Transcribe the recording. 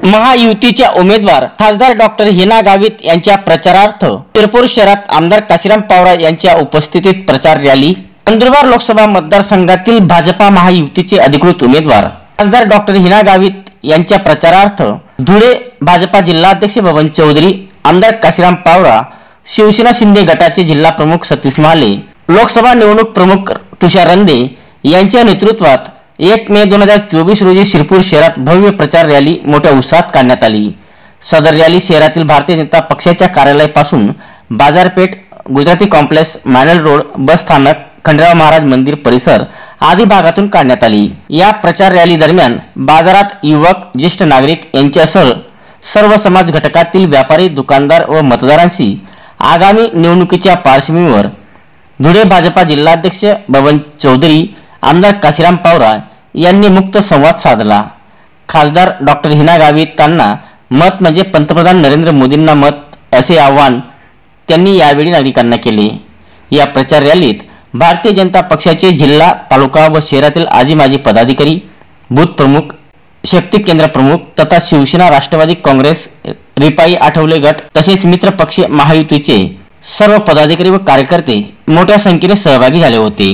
महायुतीच्या उमेदवार खासदार डॉक्टर हिना गावित यांच्या प्रचारार्थ शिरपूर शहरात आमदार काशीराम पावरा यांच्या उपस्थितीत प्रचार रॅली। नंदुरबार लोकसभा मतदारसंघातील भाजपा महायुतीचे अधिकृत उमेदवार खासदार डॉक्टर हिना गावित यांच्या प्रचारार्थ धुळे भाजपा जिल्हाध्यक्ष बबन चौधरी, आमदार काशीराम पावरा, शिवसेना शिंदे गटाचे जिल्हा प्रमुख सतीश महाले, लोकसभा निवडणूक प्रमुख तुषार रंदे यांच्या नेतृत्वात 1 मे 2024 रोजी शिरपूर शहरात भव्य प्रचार रॅली मोठ्या उत्साहात काढण्यात आली। सदर रॅली शहरातील भारतीय जनता पक्षाच्या कार्यालयापासून बाजारपेठ, गुजराती कॉम्प्लेक्स, मानेल रोड, बस स्थानक, खंडेराव महाराज मंदिर परिसर आदी भागातून काढण्यात आली। या प्रचार रॅली दरम्यान बाजारात युवक, ज्येष्ठ नागरिक यांच्यासह सर्व समाज घटकातील व्यापारी, दुकानदार व मतदारांशी आगामी निवडणुकीच्या पार्श्वभूमीवर धुळे भाजपा जिल्हाध्यक्ष बबन चौधरी, आमदार काशीराम पावरा यांनी मुक्त संवाद साधला। खासदार डॉक्टर हिना गावितांना मत म्हणजे पंतप्रधान नरेंद्र मोदींना मत, असे आवाहन त्यांनी यावेळी नागरिकांना केले। या प्रचार रॅलीत भारतीय जनता पक्षाचे जिल्हा, तालुका व शहरातील आजी माजी पदाधिकारी, बूथ प्रमुख, शक्ती केंद्र प्रमुख तथा शिवसेना, राष्ट्रवादी काँग्रेस, रिपाई आठवले गट तसेच मित्र पक्ष महायुतीचे सर्व पदाधिकारी व कार्यकर्ते मोठ्या संख्येने सहभागी झाले होते।